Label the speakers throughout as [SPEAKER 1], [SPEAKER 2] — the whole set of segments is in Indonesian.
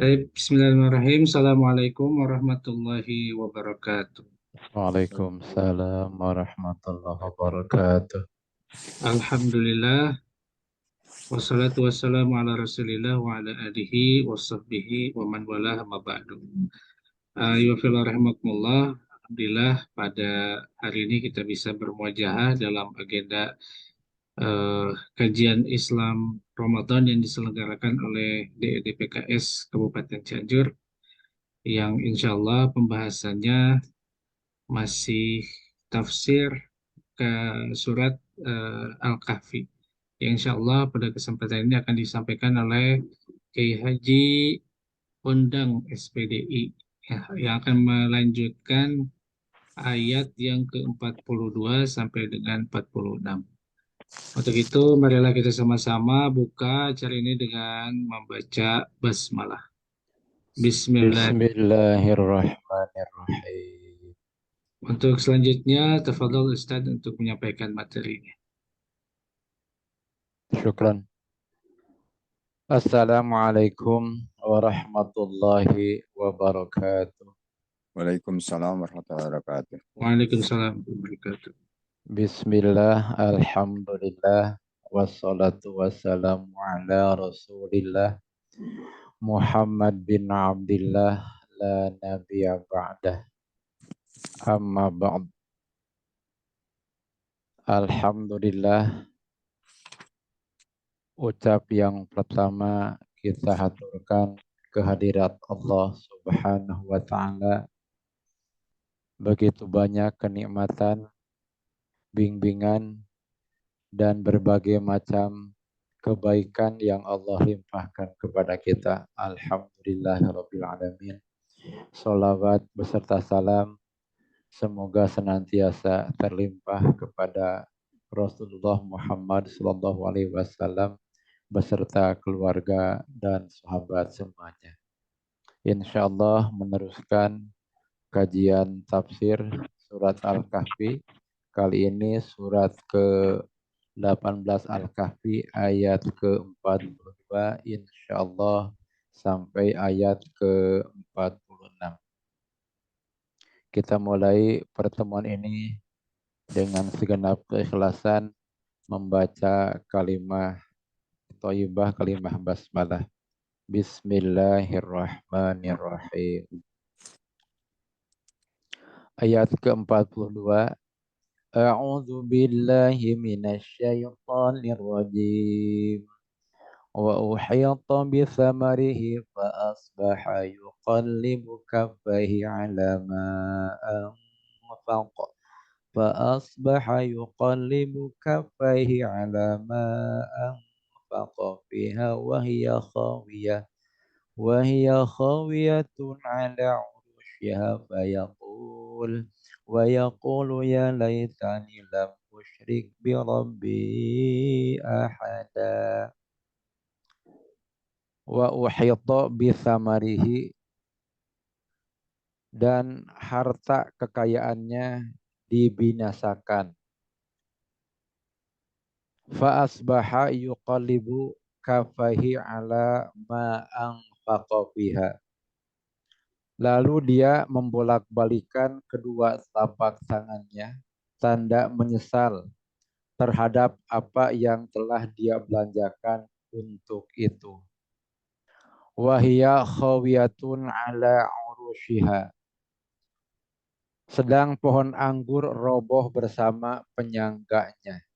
[SPEAKER 1] Baik, Bismillahirrahmanirrahim. Assalamualaikum warahmatullahi wabarakatuh.
[SPEAKER 2] Waalaikumsalam warahmatullahi wabarakatuh.
[SPEAKER 1] Alhamdulillah, wassalatu wassalamu ala rasulillah wa ala alihi wa sahbihi wa man walah ma ba'du. Yufillah rahimakumullah. Alhamdulillah, pada hari ini kita bisa bermuajahah dalam agenda eh, kajian Islam Ramadan yang diselenggarakan oleh DED Kabupaten Cianjur, yang insya Allah pembahasannya masih tafsir ke surat Al-Kahfi. Yang insya Allah pada kesempatan ini akan disampaikan oleh Kiai Haji Undang SPDI, ya, yang akan melanjutkan ayat yang ke-42 sampai dengan 46. Untuk itu, marilah kita sama-sama buka acara ini dengan membaca basmalah. Bismillah.
[SPEAKER 2] Bismillahirrahmanirrahim.
[SPEAKER 1] Untuk selanjutnya, tafadhol Ustadz untuk menyampaikan materinya.
[SPEAKER 2] Syukran. Assalamualaikum warahmatullahi wabarakatuh.
[SPEAKER 3] Waalaikumsalam warahmatullahi wabarakatuh.
[SPEAKER 1] Waalaikumsalam warahmatullahi wabarakatuh.
[SPEAKER 2] Bismillah, alhamdulillah, wassalatu wassalamu ala rasulillah Muhammad bin Abdillah, la nabiya ba'dah, amma ba'd. Alhamdulillah, ucap yang pertama kita haturkan kehadirat Allah Subhanahu wa taala. Begitu banyak kenikmatan, bimbingan dan berbagai macam kebaikan yang Allah limpahkan kepada kita. Alhamdulillahirabbil alamin. Sholawat beserta salam semoga senantiasa terlimpah kepada Rasulullah Muhammad sallallahu alaihi wasallam beserta keluarga dan sahabat semuanya. Insya Allah meneruskan kajian tafsir surat Al-Kahfi. Kali ini surat ke-18 Al-Kahfi ayat ke-42 insya Allah sampai ayat ke-46. Kita mulai pertemuan ini dengan segenap keikhlasan membaca kalimah thayyibah, kalimah basmalah. Bismillahirrahmanirrahim. Ayat ke-42. A'udzu billahi minasyaitonir rajim. Wa uhita bi thamarihi fa asbaha yuqallibu kaffayhi 'ala ma anfaqa. Fa asbaha yuqallibu kaffayhi 'ala ma anfaqa fiha wa hiya khawiyah. وهي خاوية على عروشها ويقول يا ليتني لم أشرك بربي أحدا وأحيط بثمره dan harta kekayaannya dibinasakan. Fa asbaha yuqallibu kafahi ala ma anfaqa fiha. Lalu dia membolak-balikan kedua telapak tangannya, tanda menyesal terhadap apa yang telah dia belanjakan untuk itu. Wahia khawiyatun ala urushiha. Sedang pohon anggur roboh bersama penyangganya.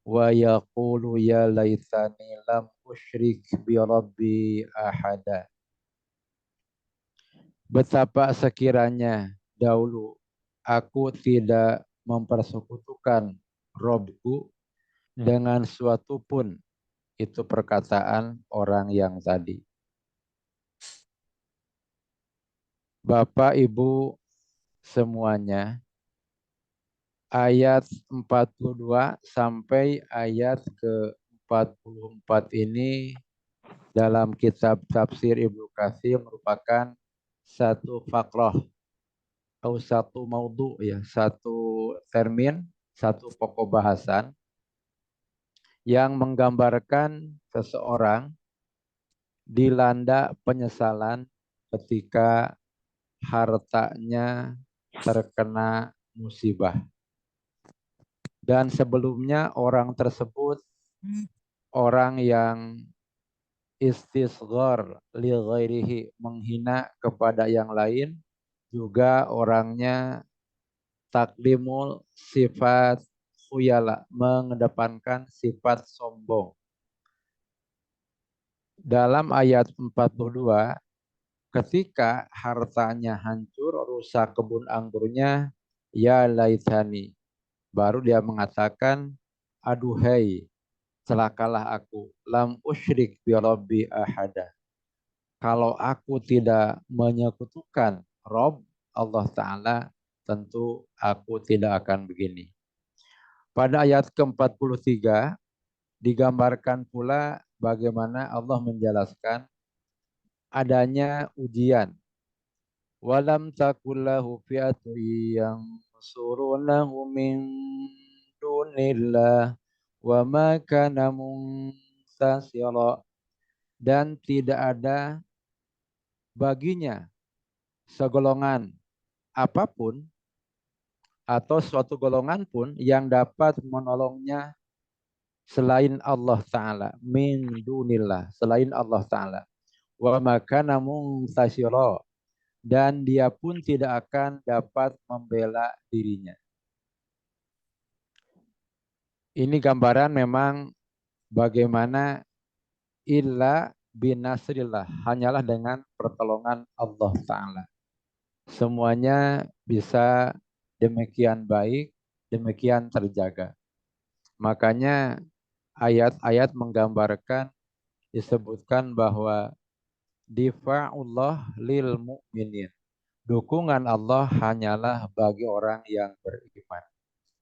[SPEAKER 2] Wa yaqulu ya laitani lam usyrik bi rabbi ahada. Betapa sekiranya dahulu aku tidak mempersekutukan Robku dengan suatu pun. Itu perkataan orang yang tadi. Bapak Ibu semuanya, ayat 42 sampai ayat ke-44 ini dalam kitab tafsir Ibnu Katsir merupakan satu fakrah atau satu maudhu, ya, satu termin, satu pokok bahasan yang menggambarkan seseorang dilanda penyesalan ketika hartanya terkena musibah. Dan sebelumnya orang tersebut orang yang istisghar li ghairihi, menghina kepada yang lain, juga orangnya taklimul sifat khuyala, mengedepankan sifat sombong. Dalam ayat 42, ketika hartanya hancur, rusak kebun anggurnya, ya laitani, baru dia mengatakan, aduhai, celakalah aku, lam usyrik bi rabbi ahada. Kalau aku tidak menyekutukan Rob Allah Ta'ala, tentu aku tidak akan begini. Pada ayat ke-43 digambarkan pula bagaimana Allah menjelaskan adanya ujian. Walam takullahu fi'atu yang surunahu min dunillah wa ma kana muntasira, dan tidak ada baginya segolongan apapun atau suatu golongan pun yang dapat menolongnya selain Allah Ta'ala, min dunillah, selain Allah Ta'ala. Wa makana muntasira, dan dia pun tidak akan dapat membela dirinya. Ini gambaran memang bagaimana illa binasrillah, hanyalah dengan pertolongan Allah Ta'ala. Semuanya bisa demikian baik, demikian terjaga. Makanya ayat-ayat menggambarkan, disebutkan bahwa difa'ullah lil mu'minin, dukungan Allah hanyalah bagi orang yang beriman.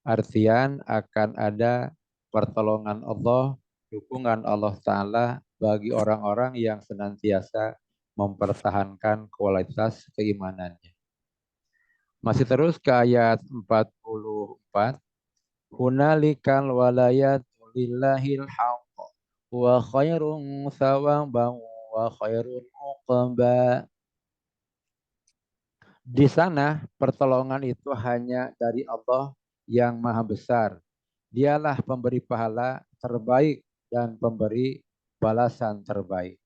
[SPEAKER 2] Artian akan ada pertolongan Allah, dukungan Allah Ta'ala bagi orang-orang yang senantiasa mempertahankan kualitas keimanannya. Masih terus ke ayat 44. Hunalikal walayatu lillahil haqq wa khairun thawaban wa khairun uqba. Di sana pertolongan itu hanya dari Allah yang maha besar. Dialah pemberi pahala terbaik dan pemberi balasan terbaik.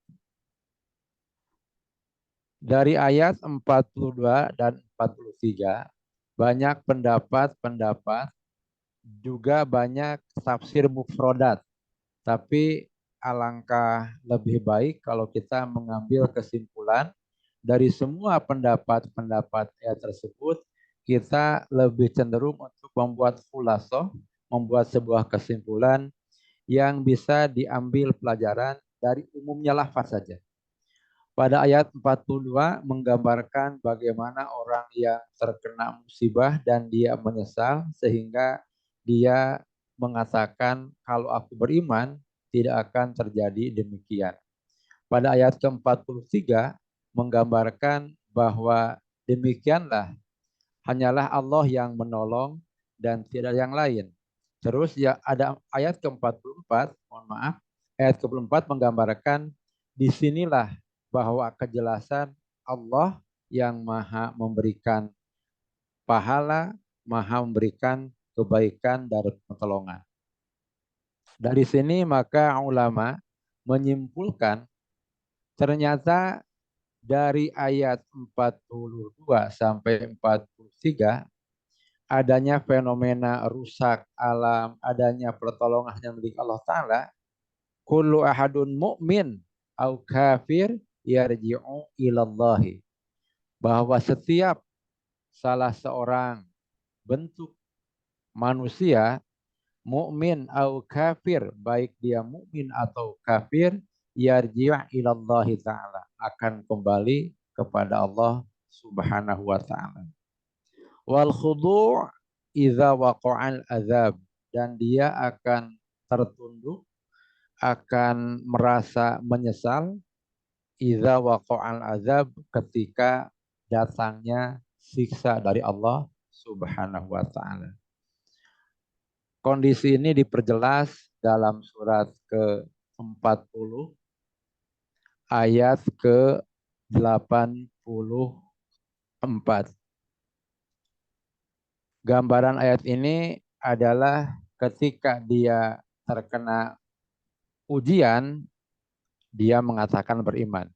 [SPEAKER 2] Dari ayat 42 dan 43 banyak pendapat-pendapat, juga banyak tafsir mufrodat. Tapi alangkah lebih baik kalau kita mengambil kesimpulan dari semua pendapat-pendapat ayat tersebut, kita lebih cenderung untuk membuat khulasoh, membuat sebuah kesimpulan yang bisa diambil pelajaran dari umumnya lafaz saja. Pada ayat 42 menggambarkan bagaimana orang yang terkena musibah dan dia menyesal sehingga dia mengatakan kalau aku beriman tidak akan terjadi demikian. Pada ayat ke-43 menggambarkan bahwa demikianlah hanyalah Allah yang menolong dan tidak yang lain. Terus ya ada ayat ke-44, mohon maaf, ayat ke-44 menggambarkan disinilah bahwa kejelasan Allah yang maha memberikan pahala, maha memberikan kebaikan dari pertolongan. Dari sini maka ulama menyimpulkan ternyata dari ayat 42 sampai 43 adanya fenomena rusak alam, adanya pertolongan yang milik Allah Ta'ala, kullu ahadun mu'min au kafir yarji'u ilallahi, bahwa setiap salah seorang bentuk manusia, mukmin atau kafir, baik dia mukmin atau kafir, yarji' ilallahi ta'ala, akan kembali kepada Allah Subhanahu wa ta'ala. Wal khudu' idza waqa'al azab, dan dia akan tertunduk, akan merasa menyesal idza waqa'al azab, ketika datangnya siksa dari Allah Subhanahu wa ta'ala. Kondisi ini diperjelas dalam surat ke-40 ayat ke-84. Gambaran ayat ini adalah ketika dia terkena ujian, dia mengatakan beriman.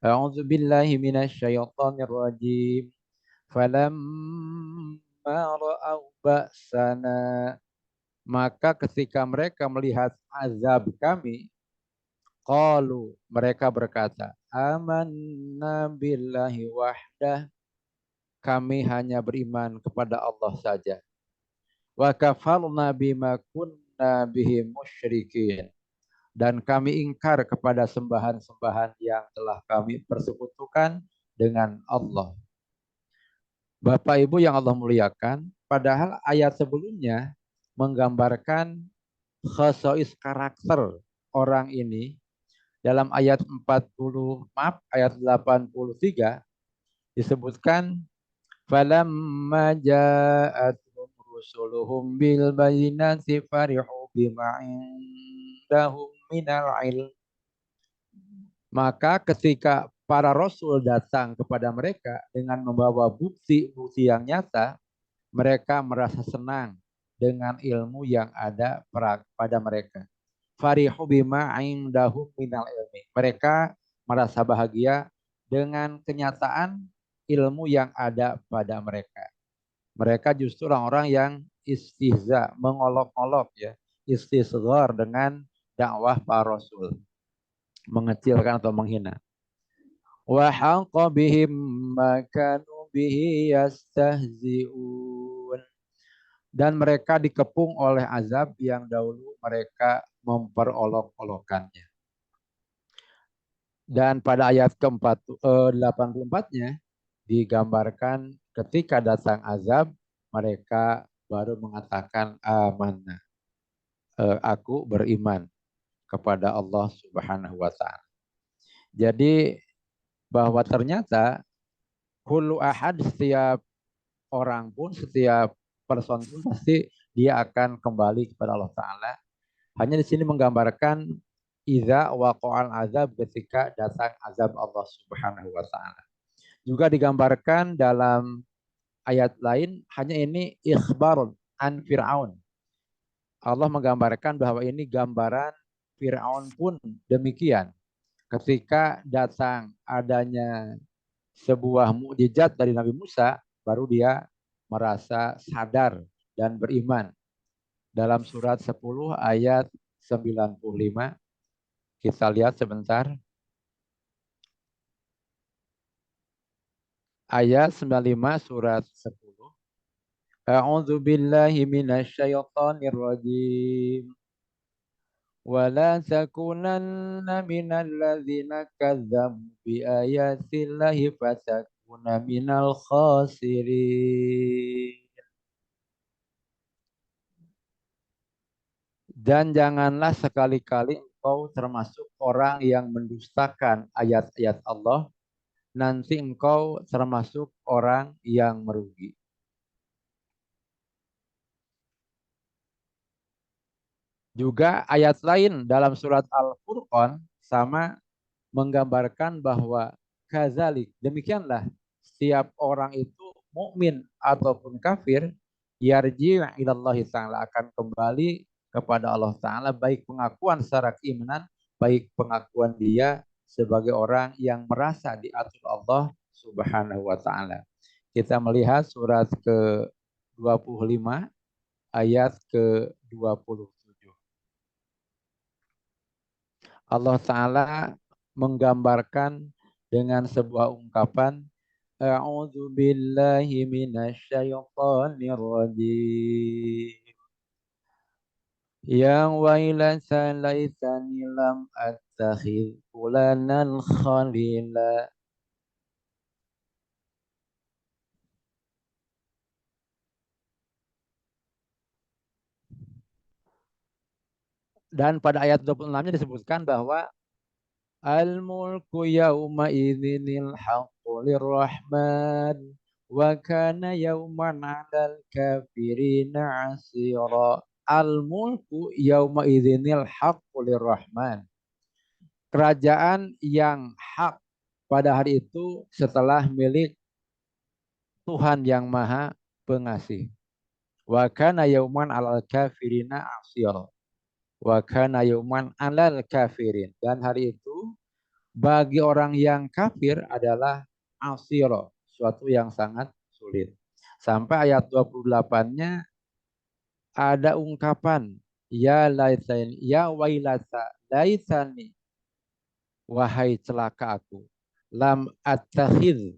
[SPEAKER 2] A'udzubillahi minasyaitonir rajim. Falamma ra'aw ba'sana, maka ketika mereka melihat azab kami, qalu, mereka berkata, amanna billahi wahdah, kami hanya beriman kepada Allah saja. Wa kafarna bima kunna bihi musyrikin, dan kami ingkar kepada sembahan-sembahan yang telah kami persekutukan dengan Allah. Bapak Ibu yang Allah muliakan, padahal ayat sebelumnya menggambarkan khasais karakter orang ini. Dalam ayat 83 disebutkan falamma ja'atuhum rusuluhum bil bayyinati farihu bima indahum minal ilm. Maka ketika para rasul datang kepada mereka dengan membawa bukti-bukti yang nyata, mereka merasa senang dengan ilmu yang ada pada mereka. Farihu bima indahum minal ilmi. Mereka merasa bahagia dengan kenyataan ilmu yang ada pada mereka. Mereka justru orang-orang yang istihza, mengolok-olok ya, istisghar dengan dakwah para rasul, mengecilkan atau menghina. Wa haqa bihim ma kanu bihi yastahzi'un, dan mereka dikepung oleh azab yang dahulu mereka memperolok-olokannya. Dan pada ayat ke-84-nya digambarkan ketika datang azab, mereka baru mengatakan amanah, aku beriman kepada Allah Subhanahu wa taala. Jadi bahwa ternyata kullu ahad, setiap orang pun, setiap person pun pasti dia akan kembali kepada Allah Ta'ala. Hanya di sini menggambarkan idza waqa'al azab, ketika datang azab Allah Subhanahu wa taala. Juga digambarkan dalam ayat lain, hanya ini ikhbarun an Fir'aun. Allah menggambarkan bahwa ini gambaran Fir'aun pun demikian. Ketika datang adanya sebuah mukjizat dari Nabi Musa, baru dia merasa sadar dan beriman. Dalam surat 10 ayat 95, kita lihat sebentar. Ayat 95 surat 10. A'udzu billahi minasyaitonir rajim. Wala takunanna minal ladzina kadzdzabu bi ayatillahi fatakuna minal khasirin. Dan janganlah sekali-kali engkau termasuk orang yang mendustakan ayat-ayat Allah, nanti engkau termasuk orang yang merugi. Juga ayat lain dalam surat Al-Furqan sama menggambarkan bahwa kazalik, demikianlah setiap orang itu mukmin ataupun kafir, yarji' ilallahi ta'ala, akan kembali kepada Allah Ta'ala, baik pengakuan secara keimanan, baik pengakuan dia sebagai orang yang merasa diatur Allah Subhanahu wa Ta'ala. Kita melihat surat ke-25 ayat ke-27. Allah Ta'ala menggambarkan dengan sebuah ungkapan, A'udzu billahi minasyaitonir rajim. Yang wailata laitani lam attakhidh fulanan khalila. Dan pada ayat 26-nya disebutkan bahwa al-mulku yawma idzinil haqqu lirrahman wa kana yawman 'alal kafirina 'asira. Al-mulku yawma idzinil haqqu lirrahman. kerajaan yang hak pada hari itu setelah milik Tuhan yang Maha Pengasih. Wa kana yauman 'alal kafirina asyir. Wa kana yauman 'alal kafirin. Dan hari itu bagi orang yang kafir adalah asyir, suatu yang sangat sulit. Sampai ayat 28-nya ada ungkapan ya laitani ya wailata laitani, wahai celaka aku, lam attakhidh,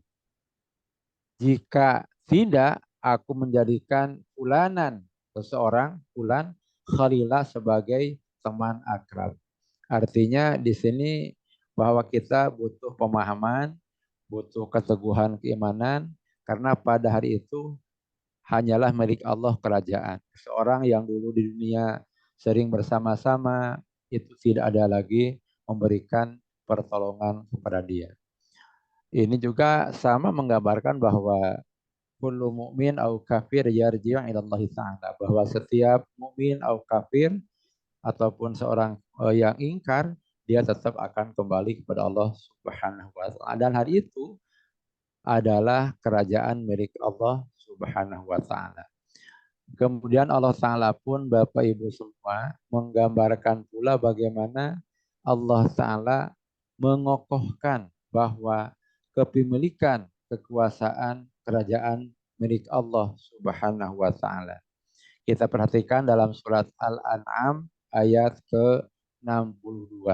[SPEAKER 2] jika tidak aku menjadikan fulanan, seseorang fulan, khalilah, sebagai teman akrab. Artinya di sini bahwa kita butuh pemahaman, butuh keteguhan keimanan, karena pada hari itu hanyalah milik Allah kerajaan. Seorang yang dulu di dunia sering bersama-sama itu tidak ada lagi memberikan pertolongan kepada dia. Ini juga sama menggambarkan bahwa kullu mu'min au kafir yarji'u ila Allah Ta'ala, bahwa setiap mukmin au kafir ataupun seorang yang ingkar, dia tetap akan kembali kepada Allah Subhanahu wa taala. Dan hari itu adalah kerajaan milik Allah Subhanahu wa taala. Kemudian Allah Ta'ala pun Bapak Ibu semua menggambarkan pula bagaimana Allah Ta'ala mengokohkan bahwa kepemilikan kekuasaan kerajaan milik Allah Subhanahu wa taala. Kita perhatikan dalam surat Al-An'am ayat ke-62.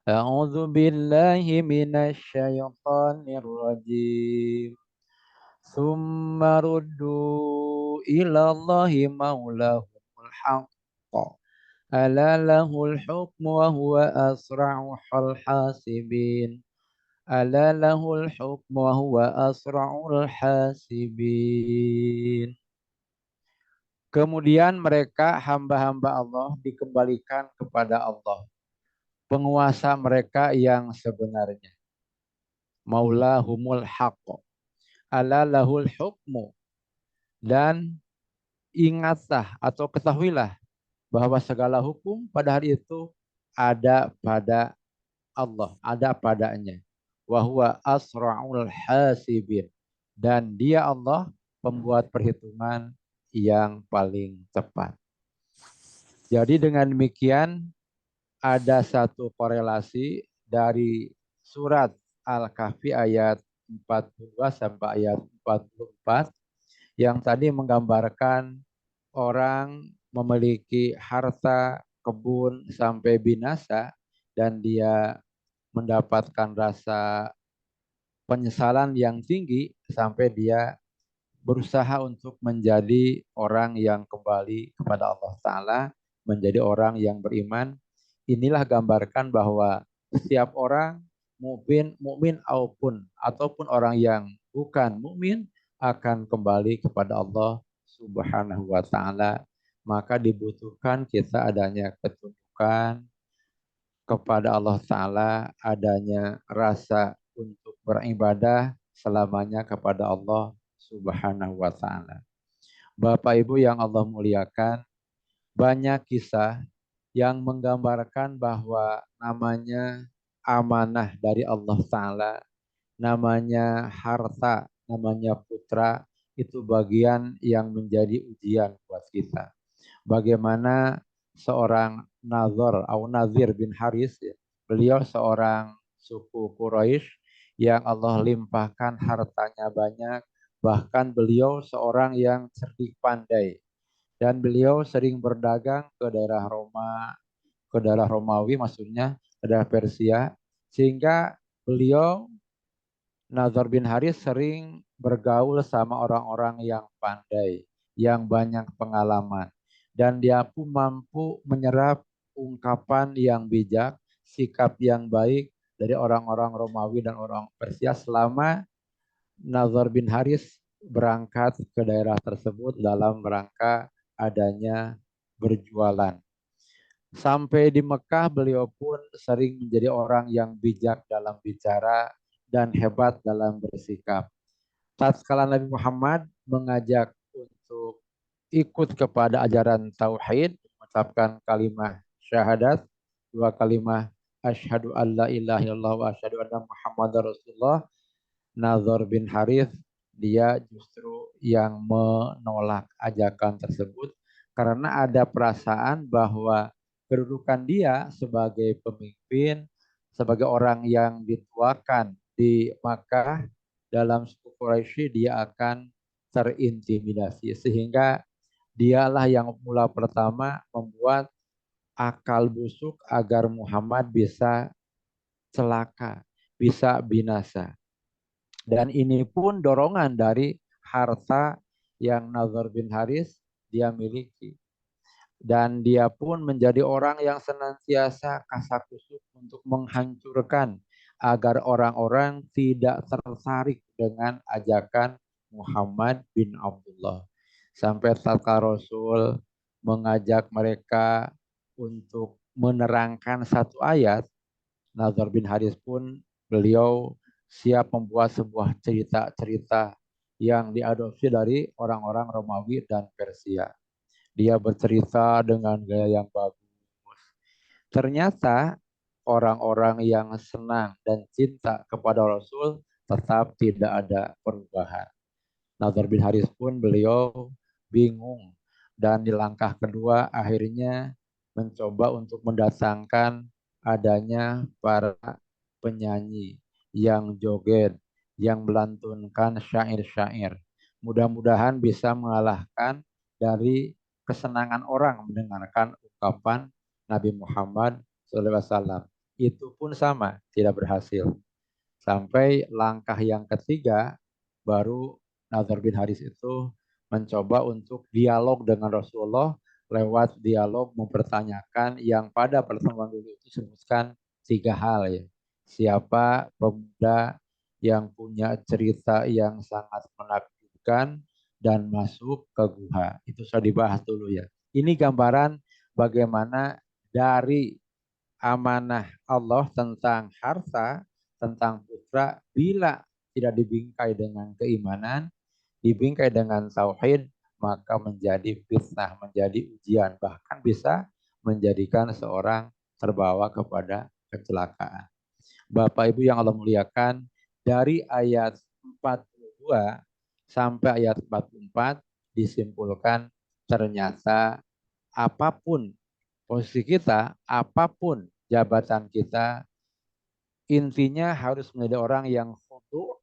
[SPEAKER 2] A'udzu billahi minasy syaithanir rajim. Summa ruddu ila Allahi maulahumul haqq. Ala lahul hukmu wa huwa asra'ul hasibin. Ala lahul hukmu wa huwa asra'ul hasibin. Kemudian mereka hamba-hamba Allah dikembalikan kepada Allah, penguasa mereka yang sebenarnya. Maulahumul haqq. Ala lahul hukmu. Dan ingatlah atau ketahuilah bahwa segala hukum pada hari itu ada pada Allah, ada padanya. Wa huwa asra'ul hasibin. Dan dia Allah pembuat perhitungan yang paling tepat. Jadi dengan demikian ada satu korelasi dari surat Al-Kahfi ayat 42 sampai ayat 44 yang tadi menggambarkan orang memiliki harta kebun sampai binasa dan dia mendapatkan rasa penyesalan yang tinggi sampai dia berusaha untuk menjadi orang yang kembali kepada Allah Ta'ala, menjadi orang yang beriman. Inilah gambarkan bahwa setiap orang mukmin ataupun orang yang bukan mukmin akan kembali kepada Allah Subhanahu wa taala. Maka dibutuhkan kita adanya ketundukan kepada Allah Ta'ala, adanya rasa untuk beribadah selamanya kepada Allah Subhanahu wa taala. Bapak Ibu yang Allah muliakan, banyak kisah yang menggambarkan bahwa namanya amanah dari Allah Ta'ala, namanya harta, namanya putra, itu bagian yang menjadi ujian buat kita. Bagaimana seorang Nazir bin Haris, beliau seorang suku Quraisy yang Allah limpahkan hartanya banyak. Bahkan beliau seorang yang cerdik pandai. Dan beliau sering berdagang ke daerah Roma, ke daerah Romawi maksudnya, ke daerah Persia. Sehingga beliau, Nazar bin Haris, sering bergaul sama orang-orang yang pandai, yang banyak pengalaman. Dan dia pun mampu menyerap ungkapan yang bijak, sikap yang baik dari orang-orang Romawi dan orang Persia selama Nazar bin Haris berangkat ke daerah tersebut dalam rangka adanya berjualan. Sampai di Mekah beliau pun sering menjadi orang yang bijak dalam bicara dan hebat dalam bersikap. Tatkala Nabi Muhammad mengajak untuk ikut kepada ajaran tauhid, mengucapkan kalimat syahadat, dua kalimat asyhadu an la ilaha illallah wa asyhadu anna Muhammadar Rasulullah, Nadhr bin Harith dia justru yang menolak ajakan tersebut karena ada perasaan bahwa kedudukan dia sebagai pemimpin, sebagai orang yang dituakan di Makkah dalam suku Quraisy, dia akan terintimidasi sehingga dialah yang mula pertama membuat akal busuk agar Muhammad bisa celaka, bisa binasa. Dan ini pun dorongan dari harta yang Nadhr bin Haris dia miliki. Dan dia pun menjadi orang yang senantiasa kasakusuk untuk menghancurkan agar orang-orang tidak tertarik dengan ajakan Muhammad bin Abdullah. Sampai tatkala Rasul mengajak mereka untuk menerangkan satu ayat, Nadhr bin Haris pun beliau siap membuat sebuah cerita-cerita yang diadopsi dari orang-orang Romawi dan Persia. Dia bercerita dengan gaya yang bagus. Ternyata orang-orang yang senang dan cinta kepada Rasul tetap tidak ada perubahan. Nadhr bin Haris pun beliau bingung dan di langkah kedua akhirnya mencoba untuk mendatangkan adanya para penyanyi yang joget, yang melantunkan syair-syair. Mudah-mudahan bisa mengalahkan dari kesenangan orang mendengarkan ungkapan Nabi Muhammad SAW. Itu pun sama, tidak berhasil. Sampai langkah yang ketiga, baru Nadhr bin Haris itu mencoba untuk dialog dengan Rasulullah lewat dialog mempertanyakan yang pada pertemuan dulu itu disebutkan 3 hal ya. Siapa pemuda yang punya cerita yang sangat menakjubkan dan masuk ke gua. Itu sudah dibahas dulu ya. Ini gambaran bagaimana dari amanah Allah tentang harta, tentang putra, bila tidak dibingkai dengan keimanan, dibingkai dengan tauhid, maka menjadi fitnah, menjadi ujian, bahkan bisa menjadikan seorang terbawa kepada kecelakaan. Bapak Ibu yang Allah muliakan, dari ayat 42 sampai ayat 44 disimpulkan ternyata apapun posisi kita, apapun jabatan kita, intinya harus menjadi orang yang khudu,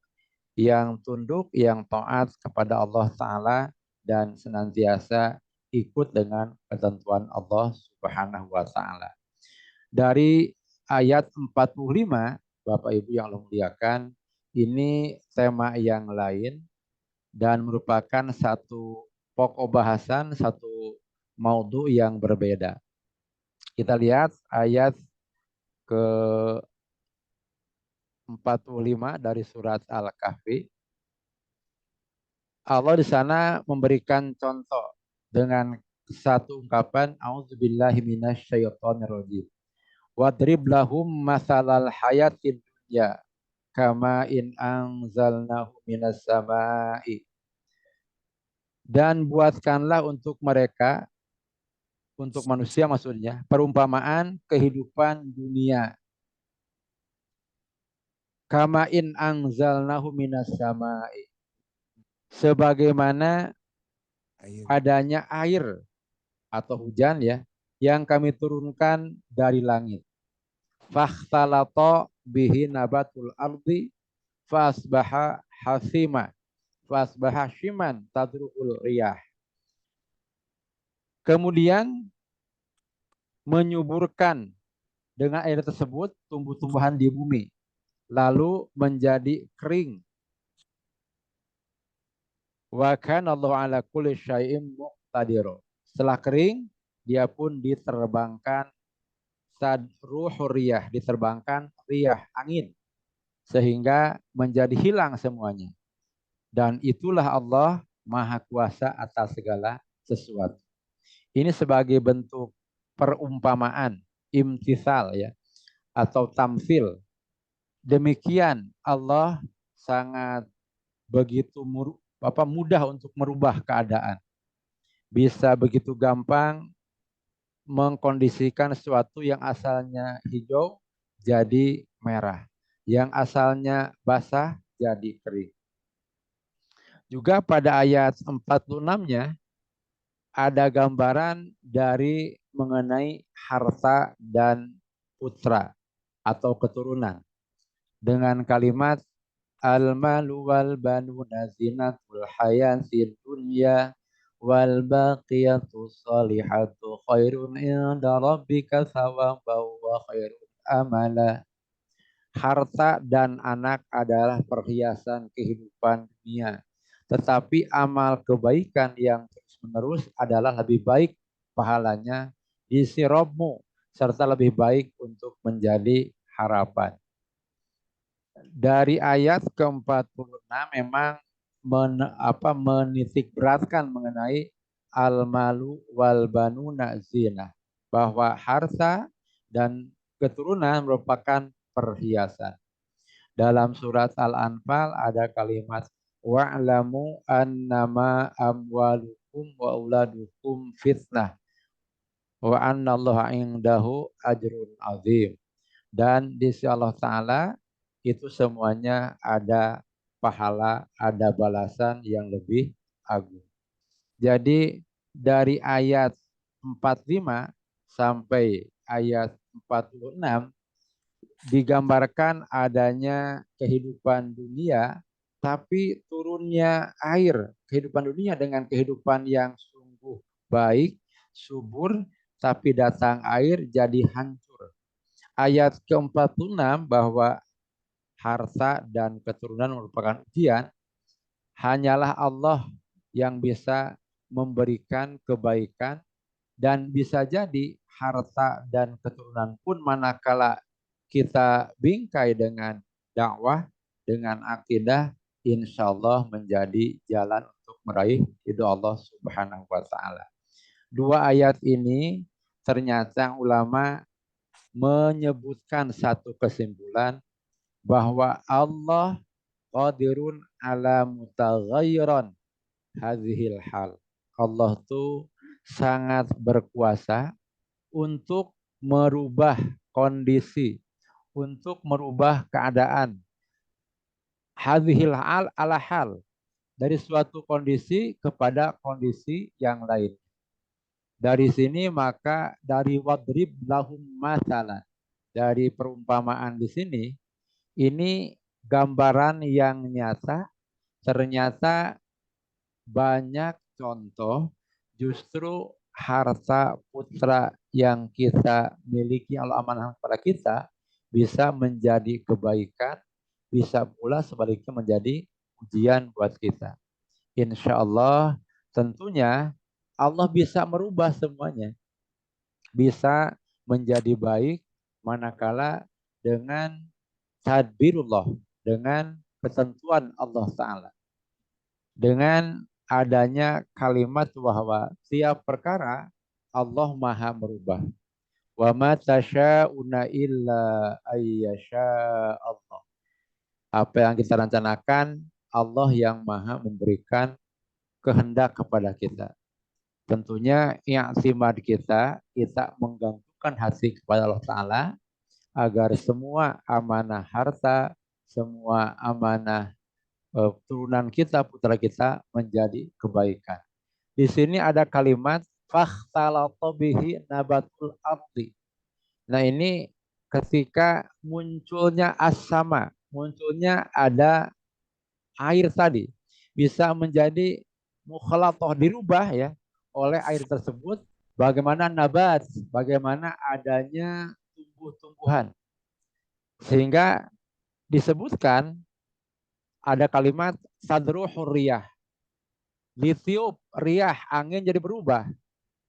[SPEAKER 2] yang tunduk, yang taat kepada Allah Ta'ala dan senantiasa ikut dengan ketentuan Allah Subhanahu wa Ta'ala. Dari ayat 45, Bapak Ibu yang Allah muliakan, ini tema yang lain dan merupakan satu pokok bahasan, satu maudhu yang berbeda. Kita lihat ayat ke 45 dari surat Al-Kahfi. Allah di sana memberikan contoh dengan satu ungkapan, A'udzubillahi minasyaitonirrajim. Wadrib lahum masalal hayatid dunya kama in anzalnahu minas sama'i. Dan buatkanlah untuk mereka, untuk manusia maksudnya, perumpamaan kehidupan dunia. Kama in anzalnahu minas sama'i. Sebagaimana adanya air atau hujan ya, yang kami turunkan dari langit. Fakhtalato bihi nabatul ardi fasbaha hasima fasbaha shiman tadrukul riyah. Kemudian menyuburkan dengan air tersebut tumbuh-tumbuhan di bumi, lalu menjadi kering. Wa kana Allahu ala kulli syai'in muqtadir. Setelah kering, dia pun diterbangkan sadruhur riyah, diterbangkan riyah, angin, sehingga menjadi hilang semuanya. Dan itulah Allah Maha Kuasa atas segala sesuatu. Ini sebagai bentuk perumpamaan, imtithal ya, atau tamsil. Demikian Allah sangat begitu mudah untuk merubah keadaan. Bisa begitu gampang mengkondisikan sesuatu yang asalnya hijau jadi merah. Yang asalnya basah jadi kering. Juga pada ayat 46-nya ada gambaran dari mengenai harta dan putra atau keturunan dengan kalimat al-malu wal banuna zinatul hayatid dunya wal baqiyatu salihatu khairun inda rabbika thawaban wa khairun amala. Harta dan anak adalah perhiasan kehidupan dunia. Tetapi amal kebaikan yang terus-menerus adalah lebih baik pahalanya di sisi Rabbmu, serta lebih baik untuk menjadi harapan. Dari ayat ke-46 memang menitik beratkan mengenai al-malu wal banuna zina, bahwa harta dan keturunan merupakan perhiasan. Dalam surat Al-Anfal ada kalimat wa'lamu annama amwalukum wa auladukum fitnah wa annallaha indahu ajrun azim. Dan di sisi Allah Ta'ala itu semuanya ada pahala, ada balasan yang lebih agung. Jadi dari ayat 45 sampai ayat 46 digambarkan adanya kehidupan dunia, tapi turunnya air. Kehidupan dunia dengan kehidupan yang sungguh baik, subur, tapi datang air jadi hancur. Ayat ke-46 bahwa harta dan keturunan merupakan ujian, hanyalah Allah yang bisa memberikan kebaikan, dan bisa jadi harta dan keturunan pun manakala kita bingkai dengan dakwah, dengan akidah, insya Allah menjadi jalan untuk meraih ridho Allah Subhanahu wa Ta'ala. Dua ayat ini ternyata ulama menyebutkan satu kesimpulan bahwa Allah qadirun ala mutaghayyiran hadhil hal. Allah tuh sangat berkuasa untuk merubah kondisi, untuk merubah keadaan. Hadhil hal ala hal, dari suatu kondisi kepada kondisi yang lain. Dari sini maka dari wadrib lahum mathalan, dari perumpamaan di sini, ini gambaran yang nyata. Ternyata banyak contoh justru harta putra yang kita miliki, Allah amanahkan kepada kita, bisa menjadi kebaikan, bisa pula sebaliknya menjadi ujian buat kita. Insya Allah tentunya Allah bisa merubah semuanya, bisa menjadi baik manakala dengan tadbirullah, dengan ketentuan Allah Ta'ala. Dengan adanya kalimat bahwa tiap perkara Allah maha merubah. Wa ma tasya'una illa ayyasha Allah. Apa yang kita rencanakan, Allah yang maha memberikan kehendak kepada kita. Tentunya i'timad kita menggantungkan hati kepada Allah Ta'ala agar semua amanah harta, semua amanah turunan kita, putra kita menjadi kebaikan. Di sini ada kalimat fakhtalata bihi nabatul ardi. Nah ini ketika munculnya as-sama, munculnya ada air tadi, bisa menjadi mukhalatoh, dirubah ya oleh air tersebut. Bagaimana nabat, bagaimana adanya tumbuh-tumbuhan. Sehingga disebutkan ada kalimat sadruhur riyah. Ditiup riyah, angin jadi berubah.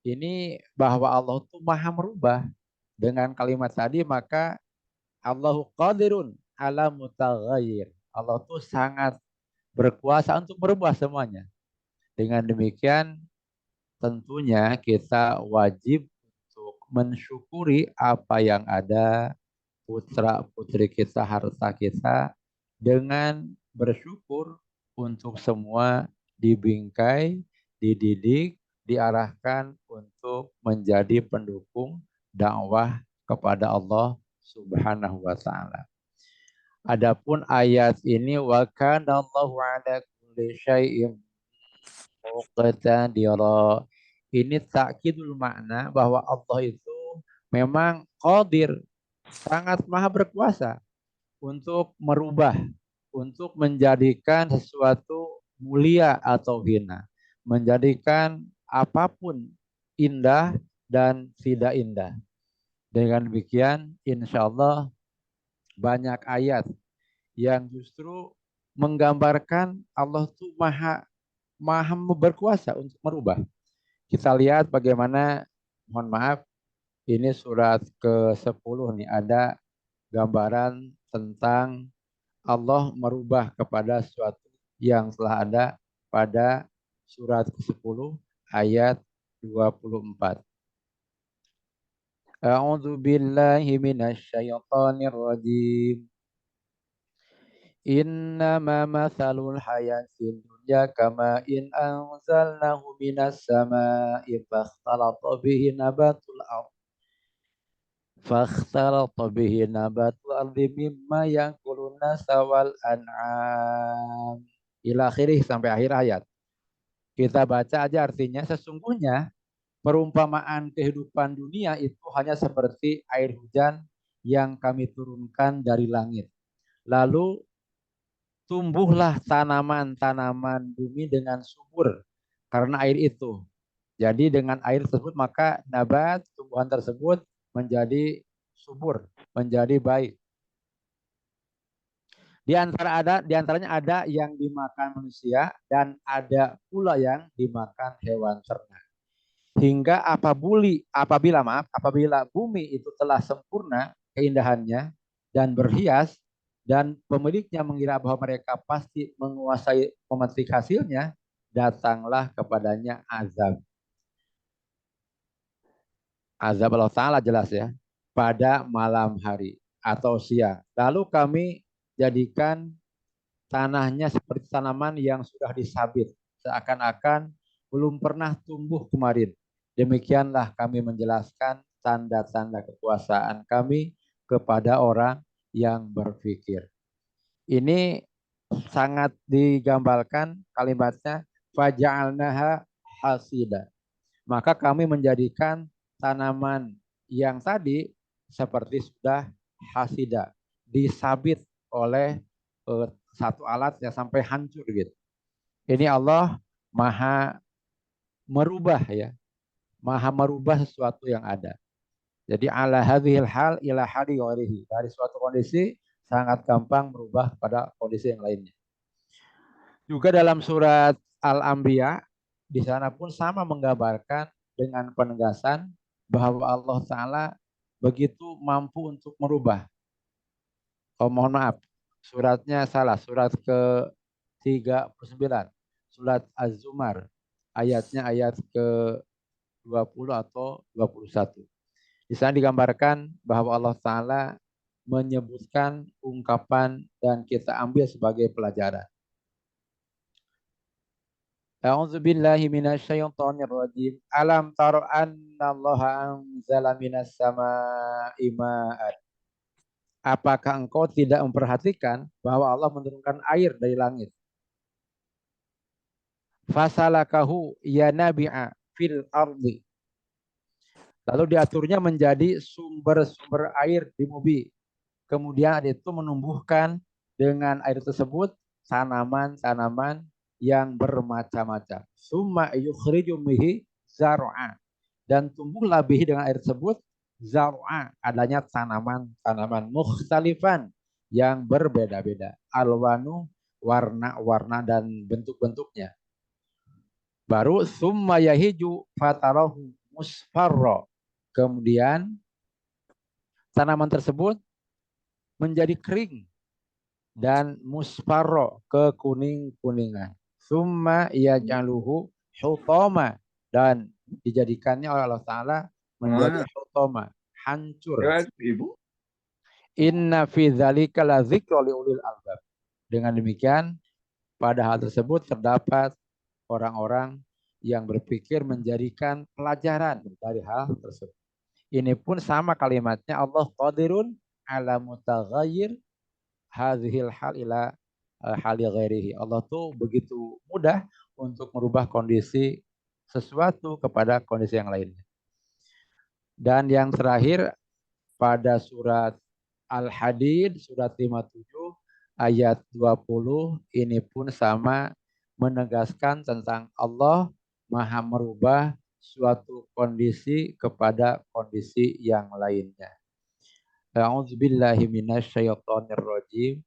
[SPEAKER 2] Ini bahwa Allah itu maha merubah. Dengan kalimat tadi maka Allahu qadirun ala mutaghayyir. Allah itu sangat berkuasa untuk merubah semuanya. Dengan demikian tentunya kita wajib untuk mensyukuri apa yang ada, putra putri kita, harta kita, dengan bersyukur untuk semua dibingkai, dididik, diarahkan untuk menjadi pendukung dakwah kepada Allah Subhanahu wa ta'ala. Adapun ayat ini wa kana Allahu ala kulli syai'in muqtadira. Ini takkidul makna bahwa Allah itu memang qadir, sangat maha berkuasa untuk merubah, untuk menjadikan sesuatu mulia atau hina, menjadikan apapun indah dan tidak indah. Dengan demikian, insya Allah banyak ayat yang justru menggambarkan Allah itu maha berkuasa untuk merubah. Kita lihat bagaimana, mohon maaf, ini surat ke-10 nih, ada gambaran tentang Allah merubah kepada sesuatu yang telah ada pada surat ke-10 ayat 24. A'udzu billahi minasy syaithanir rajim. Innama mathalul hayatid dunya kama in anzalnahu minas sama'i fakhtalata bihi nabatul ardi mimma ya'kulun nasa wal an'am. Ila akhirih, sampai akhir ayat. Kita baca aja artinya. Sesungguhnya perumpamaan kehidupan dunia itu hanya seperti air hujan yang kami turunkan dari langit. Lalu tumbuhlah tanaman-tanaman bumi dengan subur karena air itu. Jadi dengan air tersebut maka nabat tumbuhan tersebut menjadi subur, menjadi baik. Di antaranya ada yang dimakan manusia dan ada pula yang dimakan hewan ternak. Hingga apabila bumi itu telah sempurna keindahannya dan berhias, dan pemiliknya mengira bahwa mereka pasti menguasai pemetik hasilnya, datanglah kepadanya azab. Azab Allah Ta'ala jelas ya, pada malam hari atau siang. Lalu kami jadikan tanahnya seperti tanaman yang sudah disabit, seakan-akan belum pernah tumbuh kemarin. Demikianlah kami menjelaskan tanda-tanda kekuasaan kami kepada orang yang berpikir. Ini sangat digambarkan kalimatnya faja'alnaha hasida. Maka kami menjadikan tanaman yang tadi seperti sudah hasida, disabit oleh satu alat yang sampai hancur gitu. Ini Allah maha merubah ya, maha merubah sesuatu yang ada. Jadi ala hadhil hal ila hali ghairihi. Dari suatu kondisi sangat gampang merubah pada kondisi yang lainnya. Juga dalam surat Al-Anbiya, di sana pun sama menggambarkan dengan penegasan bahwa Allah Ta'ala begitu mampu untuk merubah. Oh, mohon maaf, suratnya salah, surat ke-39, surat Az-Zumar, ayatnya ayat ke-20 atau 21. Di sana digambarkan bahwa Allah Ta'ala menyebutkan ungkapan dan kita ambil sebagai pelajaran. A'udzu billahi minasyaitonir rajim. Alam tara annallaha anzala minas samaa'i ma'an. Apakah engkau tidak memperhatikan bahwa Allah menurunkan air dari langit? Fasalakahu ya nabi'a fil ardi. Lalu diaturnya menjadi sumber-sumber air di bumi. Kemudian itu menumbuhkan dengan air tersebut tanaman-tanaman yang bermacam-macam. Summa yukhriju bihi zar'a. Dan tumbuhlah bihi dengan air tersebut zar'a, adanya tanaman-tanaman mukhtalifan yang berbeda-beda. Alwanu, warna-warna dan bentuk-bentuknya. Baru summa yahiju fatarahu musfarra. Kemudian tanaman tersebut menjadi kering dan musfarro, kekuning-kuningan. Summa yaj'aluhu hutama, dan dijadikannya oleh Allah Ta'ala menjadi hutama, hancur. Inna fi dzalika la dzikra liulil albab. Dengan demikian pada hal tersebut terdapat orang-orang yang berpikir menjadikan pelajaran dari hal tersebut. Ini pun sama kalimatnya, Allah qadirun ala mutaghayyir hadhil hal ila hali ghairihi. Allah tuh begitu mudah untuk merubah kondisi sesuatu kepada kondisi yang lainnya. Dan yang terakhir pada surat Al-Hadid surat 57 ayat 20 ini pun sama menegaskan tentang Allah Maha merubah suatu kondisi kepada kondisi yang lainnya. A'udzubillahi minasyaitonirrajim.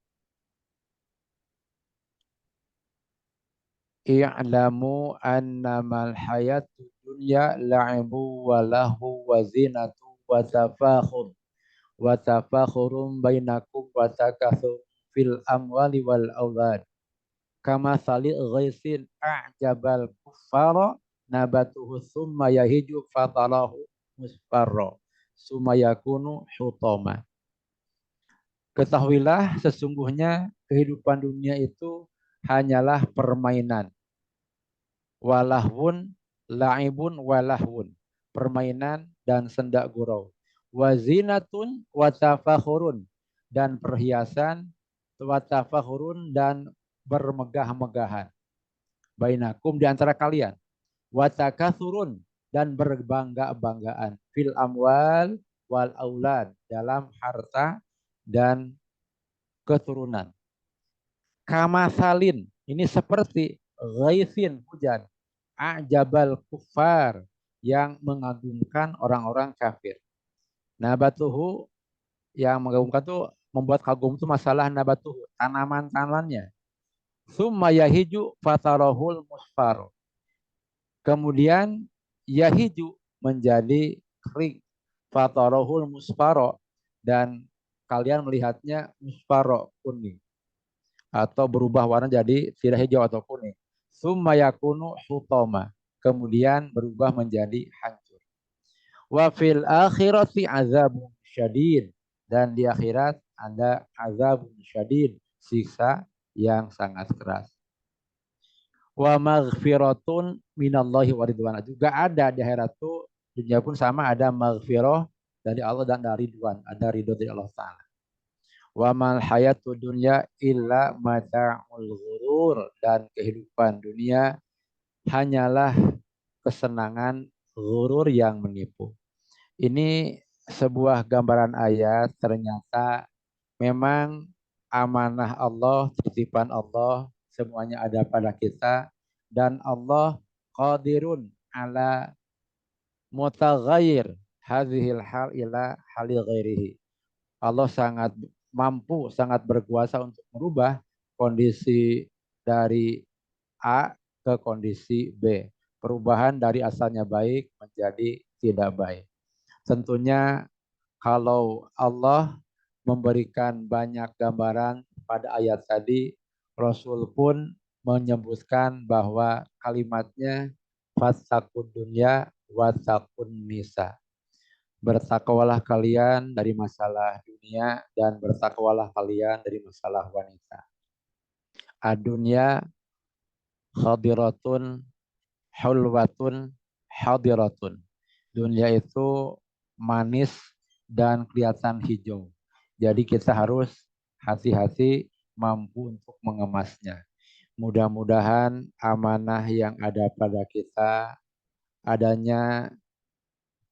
[SPEAKER 2] I'lamu annamal hayatud dunya la'ibu wa lahu wa zinatu wa tafakhurum bainakum wa takatsur fil amwali wal aulad kama sali ghaisin a'jabal kuffara nabatuhu summa yahiju fatalahu musfarra summa yakunu hutama. Ketahuilah sesungguhnya kehidupan dunia itu hanyalah permainan. Walahun, la'ibun, walahun. Permainan dan sendak gurau. Wazinatun, watafakhurun. Dan perhiasan, watafakhurun dan bermegah-megahan. Bainakum di antara kalian. Watakathurun dan berbangga-banggaan. Fil amwal wal aulad. Dalam harta dan keturunan. Kamasalin, ini seperti ghaisin, hujan. A'jabal kuffar, yang mengagumkan orang-orang kafir. Nabatuhu, yang mengagumkan itu membuat kagum itu masalah nabatuhu, tanaman-tanamannya. Summa yahiju fatarahul musfar. Kemudian yahiju menjadi kering. Fatarahul musfaro, dan kalian melihatnya musfaro, kuning. Atau berubah warna jadi tidak hijau atau kuning. Summa yakunu hutama. Kemudian berubah menjadi hancur. Wa fil akhirati azabun syadid. Dan di akhirat ada azabun syadid. Siksa yang sangat keras. Wa maghfiratun minallahi wa ridwan. Juga ada di akhirat itu, dunia pun sama, ada maghfirah dari Allah dan dari ridwan. Ada ridho dari Allah Ta'ala. Wa mal hayatud dunya illa mata'ul ghurur. Dan kehidupan dunia hanyalah kesenangan ghurur yang menipu. Ini sebuah gambaran ayat, ternyata memang amanah Allah, titipan Allah, semuanya ada pada kita, dan Allah qadirun ala mutaghayyir hadhil hal ila hali ghairihi. Allah sangat mampu, sangat berkuasa untuk merubah kondisi dari A ke kondisi B. Perubahan dari asalnya baik menjadi tidak baik. Tentunya kalau Allah memberikan banyak gambaran pada ayat tadi, Rasul pun menyebutkan bahwa kalimatnya fattaqud dunya wattaqun nisa. Bertakwalah kalian dari masalah dunia dan bertakwalah kalian dari masalah wanita. Adunya khadiratun hulwatun hadiratun. Dunia itu manis dan kelihatan hijau. Jadi kita harus hati-hati mampu untuk mengemasnya. Mudah-mudahan amanah yang ada pada kita, adanya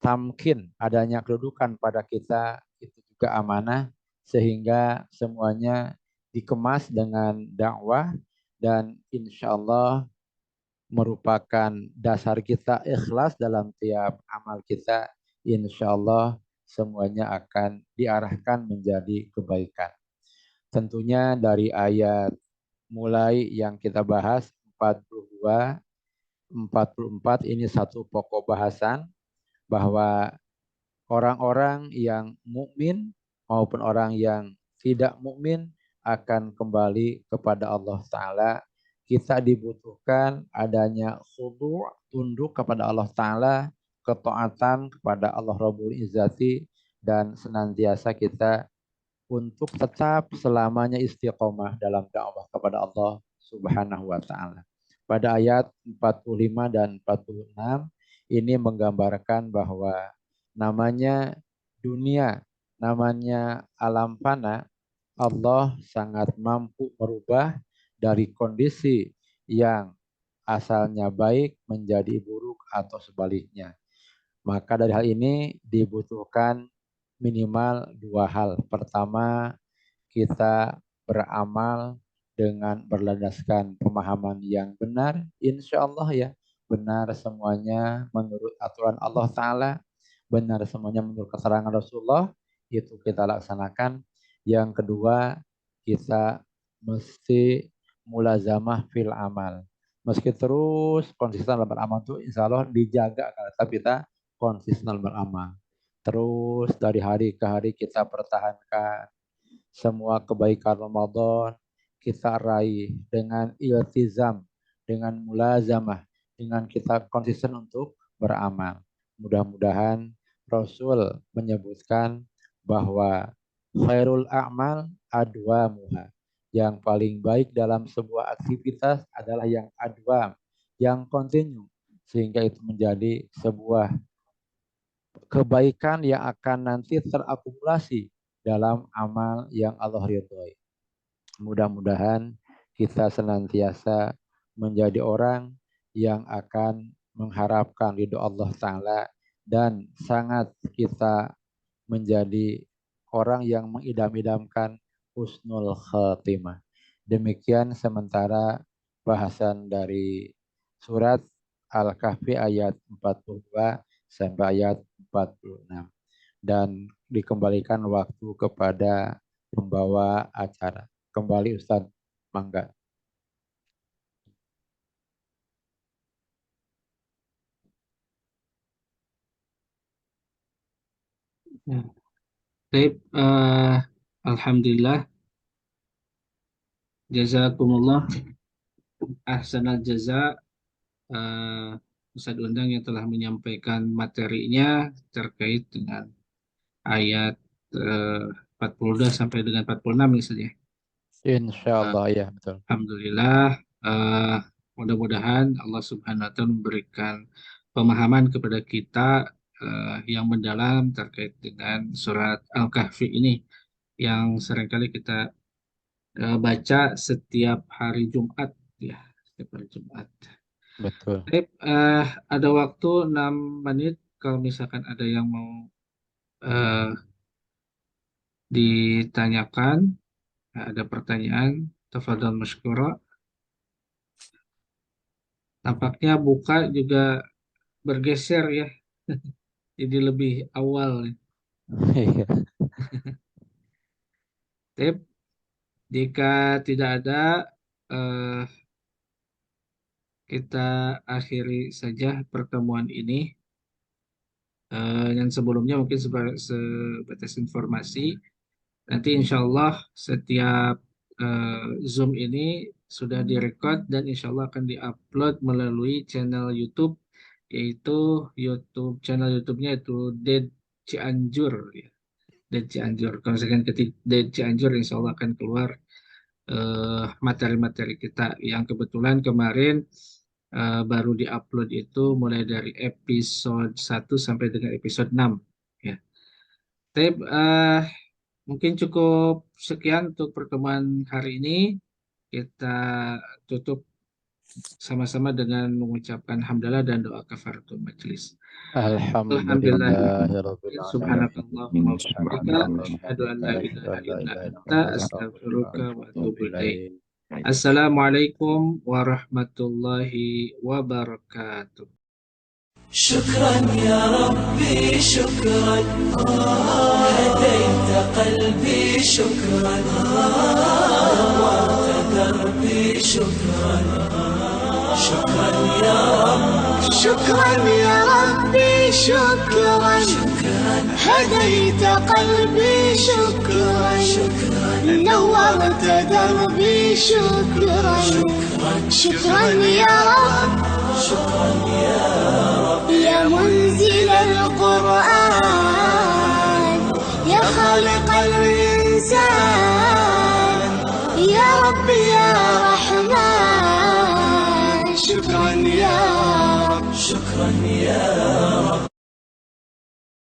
[SPEAKER 2] tamkin, adanya kedudukan pada kita, itu juga amanah, sehingga semuanya dikemas dengan dakwah, dan insya Allah merupakan dasar kita ikhlas dalam tiap amal kita. Insya Allah semuanya akan diarahkan menjadi kebaikan. Tentunya dari ayat mulai yang kita bahas 42, 44 ini satu pokok bahasan bahwa orang-orang yang mukmin maupun orang yang tidak mukmin akan kembali kepada Allah Ta'ala. Kita dibutuhkan adanya khudu', tunduk kepada Allah Ta'ala, ketaatan kepada Allah Rabbul Izzati, dan senantiasa kita untuk tetap selamanya istiqomah dalam dakwah kepada Allah Subhanahu wa Ta'ala. Pada ayat 45 dan 46 ini menggambarkan bahwa namanya dunia namanya alam fana, Allah sangat mampu merubah dari kondisi yang asalnya baik menjadi buruk atau sebaliknya. Maka dari hal ini dibutuhkan minimal dua hal. Pertama, kita beramal dengan berlandaskan pemahaman yang benar, insya Allah ya, benar semuanya menurut aturan Allah Ta'ala, benar semuanya menurut keterangan Rasulullah, itu kita laksanakan. Yang kedua, kita mesti mulazamah fil amal. Meski terus konsisten dalam beramal itu insya Allah dijaga, tapi kita konsisten dalam beramal. Terus dari hari ke hari kita pertahankan semua kebaikan Ramadan, kita raih dengan iltizam, dengan mulazamah, dengan kita konsisten untuk beramal. Mudah-mudahan Rasul menyebutkan bahwa khairul a'mal adwamuha. Yang paling baik dalam sebuah aktivitas adalah yang adwam, yang kontinu. Sehingga itu menjadi sebuah kebaikan yang akan nanti terakumulasi dalam amal yang Allah ridhoi. Mudah-mudahan kita senantiasa menjadi orang yang akan mengharapkan ridho Allah Ta'ala dan sangat kita menjadi orang yang mengidam-idamkan husnul khatimah. Demikian sementara bahasan dari surat Al-Kahfi ayat 42 sampai ayat 46. Dan dikembalikan waktu kepada pembawa acara. Kembali Ustadz, mangga.
[SPEAKER 1] Baik, alhamdulillah, jazakumullah ahsanal jaza, Ustadz Undang yang telah menyampaikan materinya terkait dengan ayat 42 sampai dengan 46 misalnya.
[SPEAKER 2] Insya Allah ya, betul.
[SPEAKER 1] Alhamdulillah, mudah-mudahan Allah Subhanahu wa Ta'ala memberikan pemahaman kepada kita yang mendalam terkait dengan surat Al-Kahfi ini yang seringkali kita baca setiap hari Jumat ya, setiap hari Jumat.
[SPEAKER 2] Betul.
[SPEAKER 1] Baik, ada waktu 6 menit kalau misalkan ada yang mau ditanyakan, ada pertanyaan, tafadhal masykura. Tampaknya buka juga bergeser ya, jadi lebih awal. Tip, jika tidak ada, kita akhiri saja pertemuan ini. Yang sebelumnya mungkin sebatas informasi, nanti insya Allah setiap Zoom ini sudah direkod dan insya Allah akan diupload melalui channel YouTube, yaitu channel YouTube-nya itu Ded Cianjur ya. Ded Cianjur. Kalau misalkan ketik Ded Cianjur, insya Allah akan keluar materi-materi kita yang kebetulan kemarin baru diupload itu mulai dari episode 1 sampai dengan episode 6 ya. Tapi mungkin cukup sekian untuk pertemuan hari ini. Kita tutup sama-sama dengan mengucapkan hamdalah dan doa kafaratul majelis. Alhamdulillah. Subhanakallahumma wa bihamdika asyhadu an la ilaha illa anta astaghfiruka wa atubu ilaik. Assalamualaikum warahmatullahi wabarakatuh.
[SPEAKER 4] شكرا يا ربي شكرا هديت قلبي شكرا نورت دربي شكرا شكرا يا رب
[SPEAKER 5] شكرا يا ربي شكرا هديت قلبي شكرا نورت دربي شكرا شكرا يا رب
[SPEAKER 4] شكرا يا رب
[SPEAKER 5] يا منزل القرآن يا خالق الإنسان يا رب يا رحمن شكرا يا رب
[SPEAKER 4] شكرا يا رب